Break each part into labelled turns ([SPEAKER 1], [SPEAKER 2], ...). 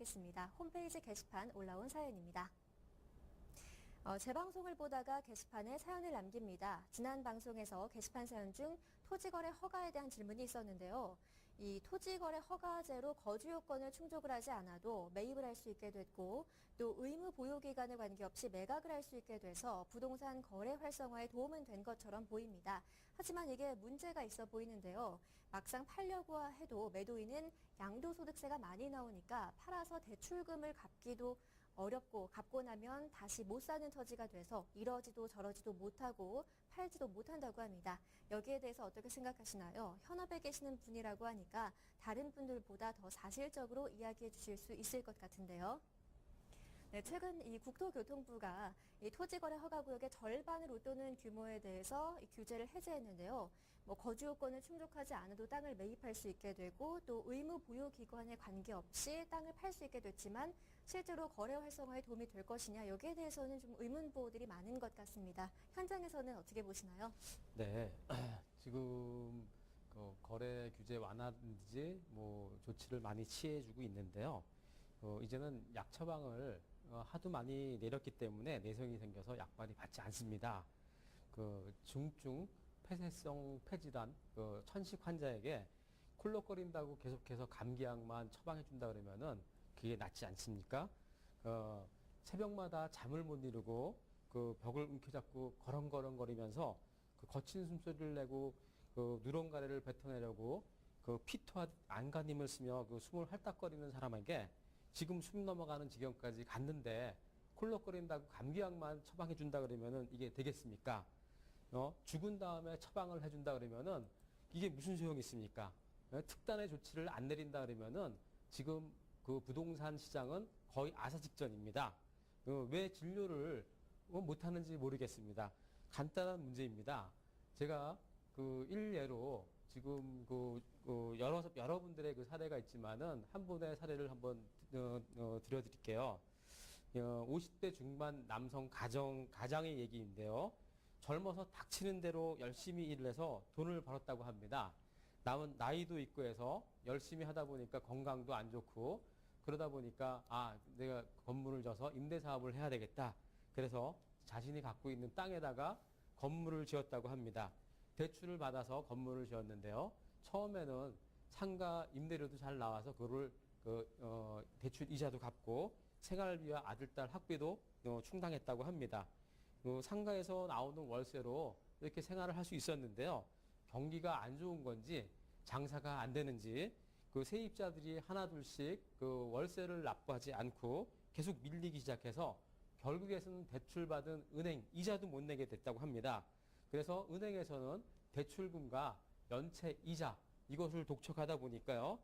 [SPEAKER 1] 하겠습니다. 홈페이지 게시판 올라온 사연입니다. 재방송을 보다가 게시판에 사연을 남깁니다. 지난 방송에서 게시판 사연 중 토지거래 허가에 대한 질문이 있었는데요. 이 토지거래 허가제로 거주 요건을 충족을 하지 않아도 매입을 할 수 있게 됐고 또 의무 보유 기간에 관계없이 매각을 할 수 있게 돼서 부동산 거래 활성화에 도움은 된 것처럼 보입니다. 하지만 이게 문제가 있어 보이는데요. 막상 팔려고 해도 매도인은 양도소득세가 많이 나오니까 팔아서 대출금을 갚기도 어렵고 갚고 나면 다시 못 사는 처지가 돼서 이러지도 저러지도 못하고 팔지도 못한다고 합니다. 여기에 대해서 어떻게 생각하시나요? 현업에 계시는 분이라고 하니까 다른 분들보다 더 사실적으로 이야기해 주실 수 있을 것 같은데요. 네, 최근 이 국토교통부가 이 토지거래 허가구역의 절반을 웃도는 규모에 대해서 이 규제를 해제했는데요. 거주 요건을 충족하지 않아도 땅을 매입할 수 있게 되고 또 의무 보유 기관에 관계없이 땅을 팔 수 있게 됐지만 실제로 거래 활성화에 도움이 될 것이냐 여기에 대해서는 좀 의문보들이 많은 것 같습니다. 현장에서는 어떻게 보시나요?
[SPEAKER 2] 네, 지금 거래 규제 완화든지 조치를 많이 취해주고 있는데요. 이제는 약 처방을 하도 많이 내렸기 때문에 내성이 생겨서 약발이 받지 않습니다. 중증 폐쇄성 폐질환 천식 환자에게 콜록거린다고 계속해서 감기약만 처방해준다 그러면은 그게 낫지 않습니까? 새벽마다 잠을 못 이루고 벽을 움켜잡고 거렁거렁거리면서 거친 숨소리를 내고 누렁가래를 뱉어내려고 피토하듯 안간힘을 쓰며 숨을 헐떡거리는 사람에게 지금 숨 넘어가는 지경까지 갔는데 콜록거린다고 감기약만 처방해 준다 그러면은 이게 되겠습니까? 죽은 다음에 처방을 해준다 그러면은 이게 무슨 소용이 있습니까? 특단의 조치를 안 내린다 그러면은 지금 부동산 시장은 거의 아사 직전입니다. 왜 진료를 못하는지 모르겠습니다. 간단한 문제입니다. 제가 일례로 지금 여러분들의 사례가 있지만은 한 분의 사례를 한번 드려드릴게요. 50대 중반 남성 가장의 얘기인데요. 젊어서 닥치는 대로 열심히 일을 해서 돈을 벌었다고 합니다. 남은 나이도 있고 해서 열심히 하다 보니까 건강도 안 좋고 그러다 보니까 내가 건물을 져서 임대 사업을 해야 되겠다. 그래서 자신이 갖고 있는 땅에다가 건물을 지었다고 합니다. 대출을 받아서 건물을 지었는데요. 처음에는 상가 임대료도 잘 나와서 그거를 대출 이자도 갚고 생활비와 아들, 딸 학비도 충당했다고 합니다. 상가에서 나오는 월세로 이렇게 생활을 할 수 있었는데요. 경기가 안 좋은 건지 장사가 안 되는지 세입자들이 하나둘씩 월세를 납부하지 않고 계속 밀리기 시작해서 결국에서는 대출받은 은행 이자도 못 내게 됐다고 합니다. 그래서 은행에서는 대출금과 연체 이자 이것을 독촉하다 보니까요.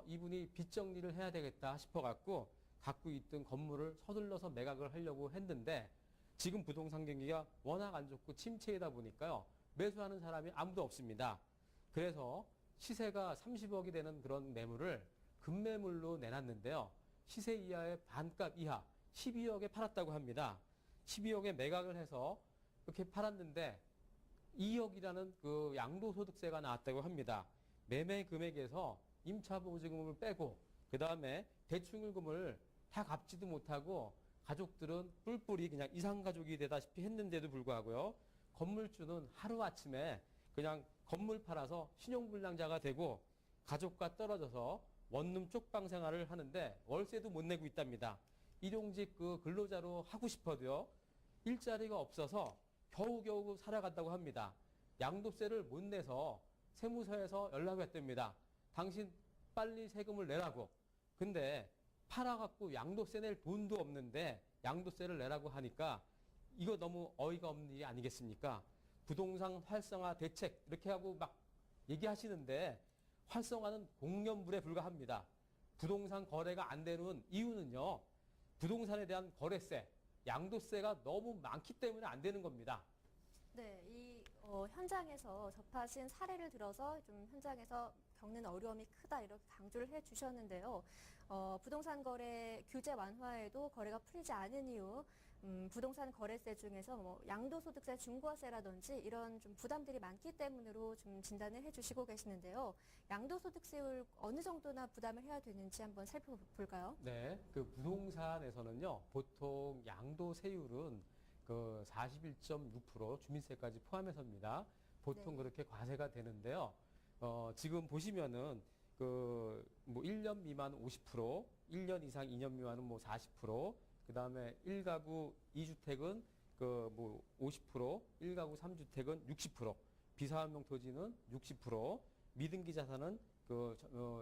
[SPEAKER 2] 이분이 빚 정리를 해야 되겠다 싶어갖고 갖고 있던 건물을 서둘러서 매각을 하려고 했는데 지금 부동산 경기가 워낙 안 좋고 침체이다 보니까요. 매수하는 사람이 아무도 없습니다. 그래서 시세가 30억이 되는 그런 매물을 급매물로 내놨는데요. 시세 이하의 반값 이하 12억에 팔았다고 합니다. 12억에 매각을 해서 이렇게 팔았는데 2억이라는 양도소득세가 나왔다고 합니다. 매매 금액에서 임차보증금을 빼고 그 다음에 대출금을 다 갚지도 못하고 가족들은 뿔뿔이 그냥 이상가족이 되다시피 했는데도 불구하고요. 건물주는 하루아침에 그냥 건물 팔아서 신용불량자가 되고 가족과 떨어져서 원룸 쪽방 생활을 하는데 월세도 못 내고 있답니다. 일용직 근로자로 하고 싶어도요. 일자리가 없어서 겨우겨우 살아간다고 합니다. 양도세를 못 내서 세무서에서 연락이 왔답니다. 당신 빨리 세금을 내라고. 근데 팔아갖고 양도세 낼 돈도 없는데 양도세를 내라고 하니까 이거 너무 어이가 없는 일이 아니겠습니까? 부동산 활성화 대책 이렇게 하고 막 얘기하시는데 활성화는 공연불에 불과합니다. 부동산 거래가 안 되는 이유는요. 부동산에 대한 거래세, 양도세가 너무 많기 때문에 안 되는 겁니다.
[SPEAKER 1] 네, 이 현장에서 접하신 사례를 들어서 좀 현장에서 겪는 어려움이 크다 이렇게 강조를 해주셨는데요. 부동산 거래 규제 완화에도 거래가 풀리지 않은 이유, 부동산 거래세 중에서 뭐 양도소득세, 중과세라든지 이런 좀 부담들이 많기 때문으로 좀 진단을 해주시고 계시는데요. 양도소득세율 어느 정도나 부담을 해야 되는지 한번 살펴볼까요?
[SPEAKER 2] 네, 그 부동산에서는요, 보통 양도세율은 그 41.6% 주민세까지 포함해서입니다. 보통
[SPEAKER 1] 네.
[SPEAKER 2] 그렇게 과세가 되는데요. 지금 보시면은 그 뭐 1년 미만 50%, 1년 이상 2년 미만은 뭐 40%, 그다음에 1가구 2주택은 그 뭐 50%, 1가구 3주택은 60%, 비사업용 토지는 60%, 미등기 자산은 그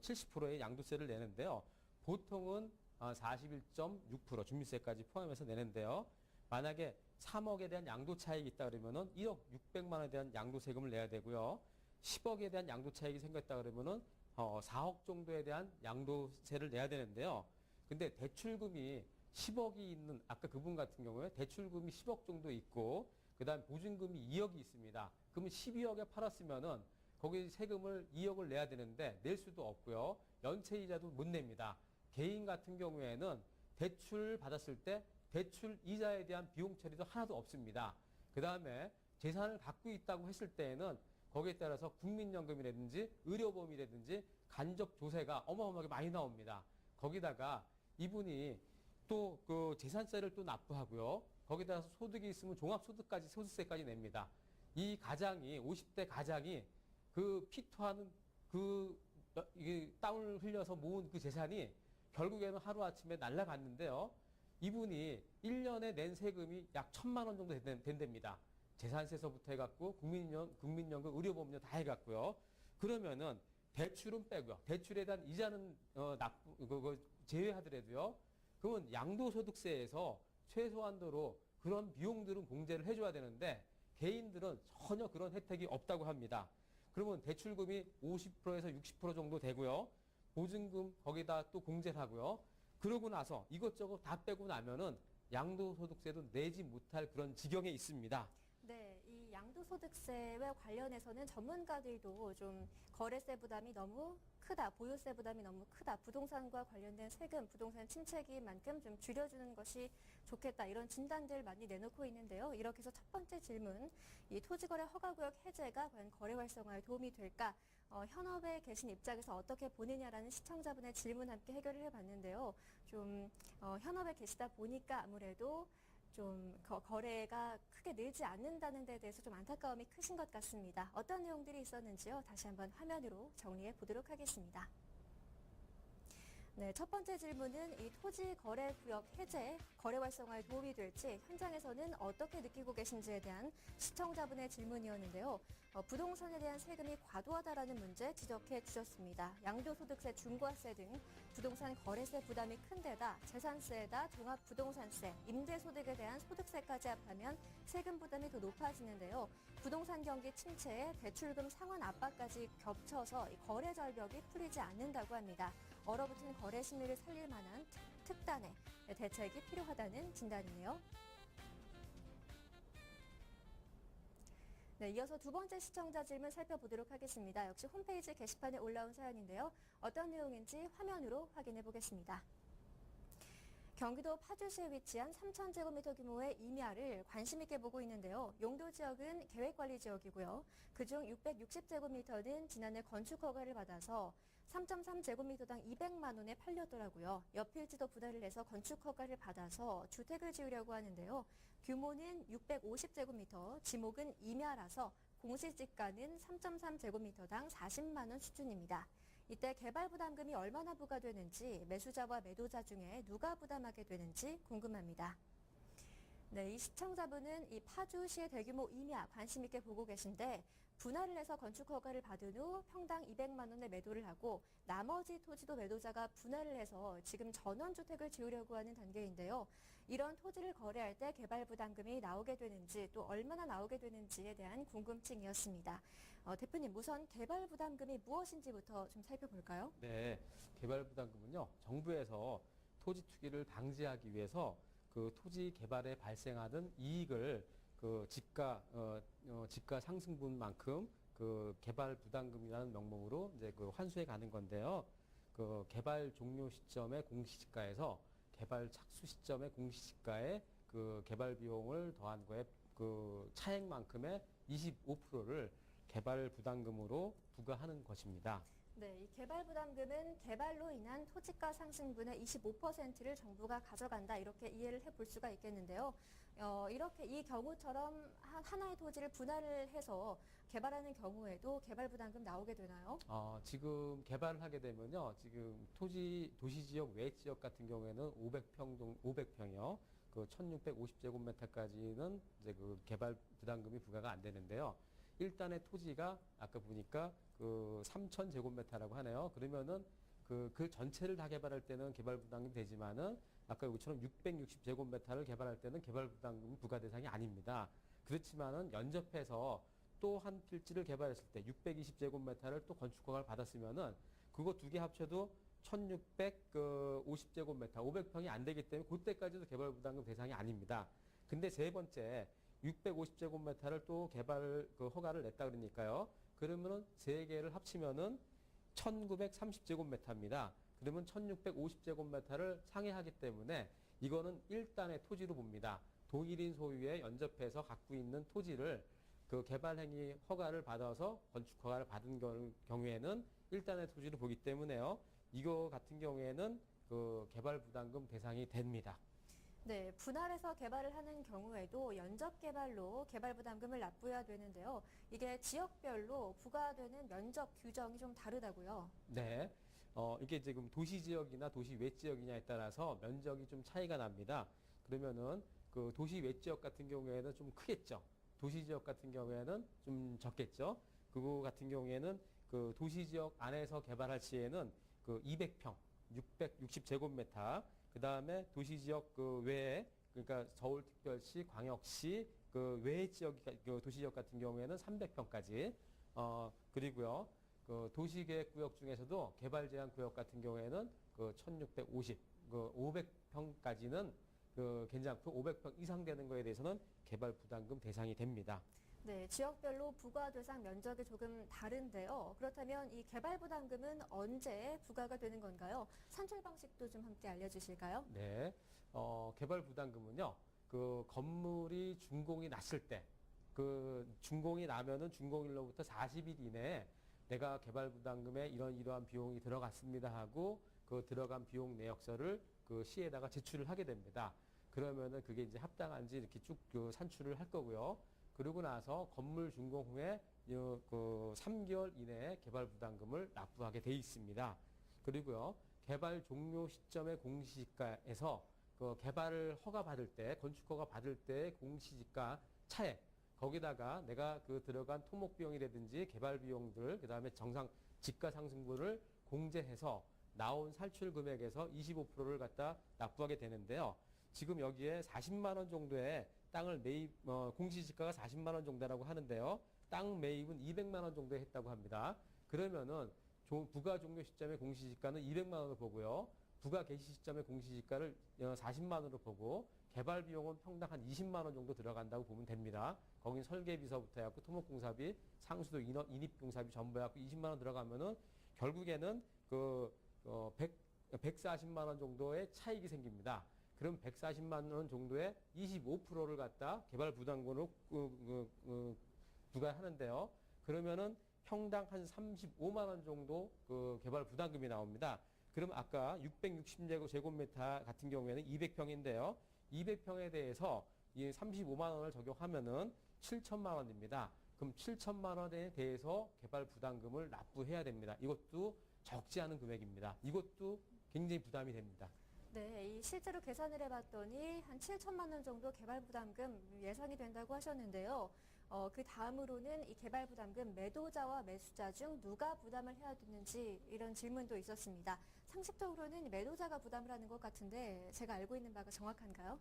[SPEAKER 2] 70%의 양도세를 내는데요. 보통은 41.6% 주민세까지 포함해서 내는데요. 만약에 3억에 대한 양도 차익이 있다 그러면은 1억 600만 원에 대한 양도 세금을 내야 되고요. 10억에 대한 양도 차익이 생겼다 그러면은 4억 정도에 대한 양도세를 내야 되는데요. 근데 대출금이 10억이 있는 아까 그분 같은 경우에 대출금이 10억 정도 있고 그다음 보증금이 2억이 있습니다. 그러면 12억에 팔았으면은 거기 세금을 2억을 내야 되는데 낼 수도 없고요. 연체 이자도 못 냅니다. 개인 같은 경우에는 대출 받았을 때 대출 이자에 대한 비용 처리도 하나도 없습니다. 그 다음에 재산을 갖고 있다고 했을 때에는 거기에 따라서 국민연금이라든지 의료보험이라든지 간접조세가 어마어마하게 많이 나옵니다. 거기다가 이분이 또 그 재산세를 또 납부하고요. 거기에 따라서 소득이 있으면 종합소득까지 소득세까지 냅니다. 이 가장이 50대 가장이 그 피토하는 그 이게 땀을 흘려서 모은 그 재산이 결국에는 하루아침에 날아갔는데요. 이분이 1년에 낸 세금이 약 1,000만 원 정도 된답니다. 재산세서부터 해갖고 국민연금, 의료보험료 다 해갖고요. 그러면은 대출은 빼고요. 대출에 대한 이자는 제외하더라도요. 그러면 양도소득세에서 최소한도로 그런 비용들은 공제를 해줘야 되는데 개인들은 전혀 그런 혜택이 없다고 합니다. 그러면 대출금이 50%에서 60% 정도 되고요. 보증금 거기다 또 공제를 하고요. 그러고 나서 이것저것 다 빼고 나면은 양도소득세도 내지 못할 그런 지경에 있습니다.
[SPEAKER 1] 네, 이 양도소득세와 관련해서는 전문가들도 좀 거래세 부담이 너무 크다, 보유세 부담이 너무 크다, 부동산과 관련된 세금, 부동산 침체기만큼 좀 줄여주는 것이 좋겠다 이런 진단들 많이 내놓고 있는데요. 이렇게 해서 첫 번째 질문, 이 토지거래 허가구역 해제가 과연 거래 활성화에 도움이 될까? 현업에 계신 입장에서 어떻게 보느냐라는 시청자분의 질문 함께 해결을 해봤는데요. 좀 현업에 계시다 보니까 아무래도 좀 거래가 크게 늘지 않는다는 데 대해서 좀 안타까움이 크신 것 같습니다. 어떤 내용들이 있었는지요? 다시 한번 화면으로 정리해 보도록 하겠습니다. 네, 첫 번째 질문은 이 토지 거래 구역 해제, 거래 활성화에 도움이 될지 현장에서는 어떻게 느끼고 계신지에 대한 시청자분의 질문이었는데요. 부동산에 대한 세금이 과도하다라는 문제 지적해 주셨습니다. 양도소득세, 중과세 등 부동산 거래세 부담이 큰 데다 재산세에다 종합부동산세, 임대소득에 대한 소득세까지 합하면 세금 부담이 더 높아지는데요. 부동산 경기 침체에 대출금 상환 압박까지 겹쳐서 이 거래 절벽이 풀리지 않는다고 합니다. 얼어붙은 거래 심리를 살릴 만한 특단의 대책이 필요하다는 진단이네요. 네, 이어서 두 번째 시청자 질문 살펴보도록 하겠습니다. 역시 홈페이지 게시판에 올라온 사연인데요. 어떤 내용인지 화면으로 확인해 보겠습니다. 경기도 파주시에 위치한 3,000제곱미터 규모의 임야를 관심 있게 보고 있는데요. 용도 지역은 계획관리 지역이고요. 그중 660제곱미터는 지난해 건축 허가를 받아서 3.3제곱미터당 200만 원에 팔렸더라고요. 옆필지도 분할을 해서 건축 허가를 받아서 주택을 지으려고 하는데요. 규모는 650제곱미터, 지목은 임야라서 공시지가는 3.3제곱미터당 40만 원 수준입니다. 이때 개발 부담금이 얼마나 부과되는지 매수자와 매도자 중에 누가 부담하게 되는지 궁금합니다. 네, 이 시청자분은 이 파주시의 대규모 임야 관심 있게 보고 계신데 분할을 해서 건축 허가를 받은 후 평당 200만 원에 매도를 하고 나머지 토지도 매도자가 분할을 해서 지금 전원주택을 지으려고 하는 단계인데요. 이런 토지를 거래할 때 개발 부담금이 나오게 되는지 또 얼마나 나오게 되는지에 대한 궁금증이었습니다. 대표님, 우선 개발 부담금이 무엇인지부터 좀 살펴볼까요?
[SPEAKER 2] 네, 개발 부담금은요. 정부에서 토지 투기를 방지하기 위해서 그 토지 개발에 발생하는 이익을 그 집가 상승분만큼 그 개발 부담금이라는 명목으로 이제 그 환수해 가는 건데요. 그 개발 종료 시점의 공시지가에서 개발 착수 시점의 공시지가에 그 개발 비용을 더한 거에 그 차액만큼의 25%를 개발 부담금으로 부과하는 것입니다.
[SPEAKER 1] 네, 이 개발 부담금은 개발로 인한 토지가 상승분의 25%를 정부가 가져간다 이렇게 이해를 해볼 수가 있겠는데요. 이렇게 이 경우처럼 하나의 토지를 분할을 해서 개발하는 경우에도 개발 부담금 나오게 되나요?
[SPEAKER 2] 지금 개발을 하게 되면요. 지금 도시지역 외지역 같은 경우에는 500평이요. 그 1650제곱미터까지는 이제 그 개발 부담금이 부과가 안 되는데요. 일단의 토지가 아까 보니까 그 3000제곱미터라고 하네요. 그러면은 그 전체를 다 개발할 때는 개발 부담금이 되지만은 아까 여기처럼 660제곱미터를 개발할 때는 개발 부담금 부과 대상이 아닙니다. 그렇지만은 연접해서 또 한 필지를 개발했을 때 620제곱미터를 또 건축허가를 받았으면은 그거 두 개 합쳐도 1650제곱미터, 500평이 안 되기 때문에 그때까지도 개발 부담금 대상이 아닙니다. 근데 세 번째 650제곱미터를 또 개발 그 허가를 냈다 그러니까요. 그러면은 세 개를 합치면은 1930제곱미터입니다. 그러면 1650제곱미터를 상회하기 때문에 이거는 일단의 토지로 봅니다. 동일인 소유에 연접해서 갖고 있는 토지를 그 개발행위 허가를 받아서 건축 허가를 받은 경우에는 일단의 토지로 보기 때문에요. 이거 같은 경우에는 그 개발 부담금 대상이 됩니다.
[SPEAKER 1] 네, 분할해서 개발을 하는 경우에도 연접 개발로 개발 부담금을 납부해야 되는데요. 이게 지역별로 부과되는 면적 규정이 좀 다르다고요.
[SPEAKER 2] 네. 이게 지금 도시 지역이나 도시 외 지역이냐에 따라서 면적이 좀 차이가 납니다. 그러면은 그 도시 외 지역 같은 경우에는 좀 크겠죠. 도시 지역 같은 경우에는 좀 적겠죠. 그거 같은 경우에는 그 도시 지역 안에서 개발할 시에는 그 200평, 660제곱미터, 그 다음에 도시 지역 그 외에, 그러니까 서울특별시, 광역시 그 외 지역, 그 도시 지역 같은 경우에는 300평까지, 그리고요, 그 도시계획구역 중에서도 개발 제한 구역 같은 경우에는 그 1650, 그 500평까지는 그 괜찮고 500평 이상 되는 거에 대해서는 개발 부담금 대상이 됩니다.
[SPEAKER 1] 네, 지역별로 부과 대상 면적이 조금 다른데요. 그렇다면 이 개발 부담금은 언제 부과가 되는 건가요? 산출 방식도 좀 함께 알려주실까요?
[SPEAKER 2] 네, 개발 부담금은요, 그 건물이 준공이 났을 때, 그 준공이 나면은 준공일로부터 40일 이내에 내가 개발 부담금에 이러한 비용이 들어갔습니다 하고 그 들어간 비용 내역서를 그 시에다가 제출을 하게 됩니다. 그러면은 그게 이제 합당한지 이렇게 쭉 그 산출을 할 거고요. 그러고 나서 건물 준공 후에 그 3개월 이내에 개발 부담금을 납부하게 돼 있습니다. 그리고요, 개발 종료 시점의 공시지가에서 그 개발을 허가 받을 때, 건축 허가 받을 때 공시지가 차액, 거기다가 내가 그 들어간 토목 비용이라든지 개발 비용들, 그 다음에 정상 지가 상승분을 공제해서 나온 살출 금액에서 25%를 갖다 납부하게 되는데요. 지금 여기에 40만 원 정도의 땅을 공시지가가 40만 원 정도라고 하는데요. 땅 매입은 200만 원 정도에 했다고 합니다. 그러면은 부가 종료 시점의 공시지가는 200만 원을 보고요. 부가 개시 시점의 공시지가를 40만 원으로 보고 개발 비용은 평당 한 20만 원 정도 들어간다고 보면 됩니다. 거긴 설계비서부터 해갖고 토목공사비, 상수도 인입공사비 전부 해갖고 20만 원 들어가면은 결국에는 140만 원 정도의 차익이 생깁니다. 그럼 140만 원 정도의 25%를 갖다 개발 부담금으로 부과하는데요. 그러면은 평당 한 35만 원 정도 그 개발 부담금이 나옵니다. 그럼 아까 660제곱미터 같은 경우에는 200평인데요. 200평에 대해서 이 35만 원을 적용하면은 7천만 원입니다. 그럼 7천만 원에 대해서 개발 부담금을 납부해야 됩니다. 이것도 적지 않은 금액입니다. 이것도 굉장히 부담이 됩니다.
[SPEAKER 1] 네, 이 실제로 계산을 해봤더니 한 7천만 원 정도 개발 부담금 예상이 된다고 하셨는데요. 그 다음으로는 이 개발 부담금 매도자와 매수자 중 누가 부담을 해야 되는지 이런 질문도 있었습니다. 상식적으로는 매도자가 부담을 하는 것 같은데 제가 알고 있는 바가 정확한가요?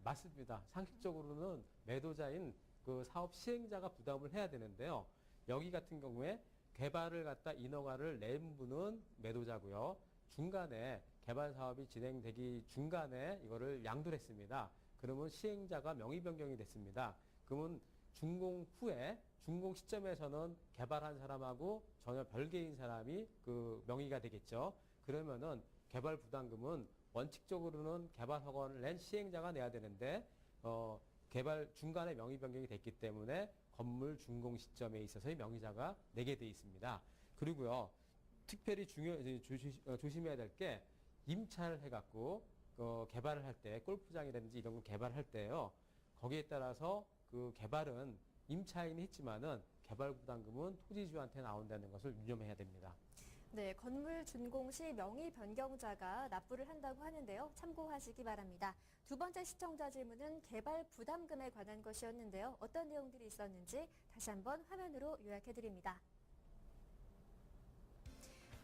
[SPEAKER 2] 맞습니다. 상식적으로는 매도자인 그 사업 시행자가 부담을 해야 되는데요. 여기 같은 경우에 개발을 갖다 인허가를 낸 분은 매도자고요. 중간에 개발 사업이 진행되기 중간에 이거를 양도를 했습니다. 그러면 시행자가 명의 변경이 됐습니다. 그러면 준공 후에 준공 시점에서는 개발한 사람하고 전혀 별개인 사람이 그 명의가 되겠죠. 그러면은 개발 부담금은 원칙적으로는 개발 허가를 낸 시행자가 내야 되는데 개발 중간에 명의 변경이 됐기 때문에 건물 준공 시점에 있어서의 명의자가 내게 돼 있습니다. 그리고요, 특별히 조심해야 될 게 임차를 해갖고 개발을 할 때 골프장이라든지 이런 걸 개발할 때요, 거기에 따라서 그 개발은 임차인이 했지만은 개발 부담금은 토지주한테 나온다는 것을 유념해야 됩니다.
[SPEAKER 1] 네, 건물 준공 시 명의 변경자가 납부를 한다고 하는데요. 참고하시기 바랍니다. 두 번째 시청자 질문은 개발 부담금에 관한 것이었는데요. 어떤 내용들이 있었는지 다시 한번 화면으로 요약해드립니다.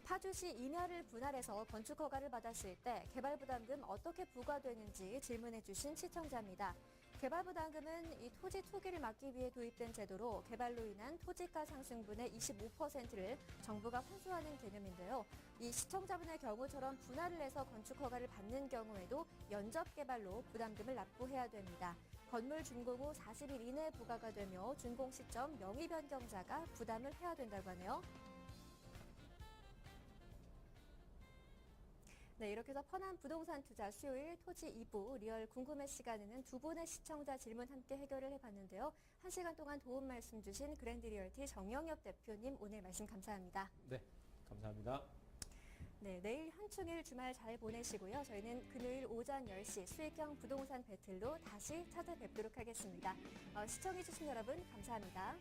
[SPEAKER 1] 파주시 임야를 분할해서 건축 허가를 받았을 때 개발 부담금 어떻게 부과되는지 질문해 주신 시청자입니다. 개발 부담금은 이 토지 투기를 막기 위해 도입된 제도로 개발로 인한 토지가 상승분의 25%를 정부가 환수하는 개념인데요. 이 시청자분의 경우처럼 분할을 해서 건축 허가를 받는 경우에도 연접 개발로 부담금을 납부해야 됩니다. 건물 준공 후 40일 이내에 부과가 되며 준공 시점 명의 변경자가 부담을 해야 된다고 하네요. 네, 이렇게 해서 편한 부동산 투자 수요일 토지 2부 리얼 궁금해 시간에는 두 분의 시청자 질문 함께 해결을 해봤는데요. 1시간 동안 도움 말씀 주신 그랜드리얼티 정영엽 대표님 오늘 말씀 감사합니다.
[SPEAKER 2] 네, 감사합니다.
[SPEAKER 1] 네, 내일 현충일 주말 잘 보내시고요. 저희는 금요일 오전 10시 수익형 부동산 배틀로 다시 찾아뵙도록 하겠습니다. 시청해주신 여러분 감사합니다.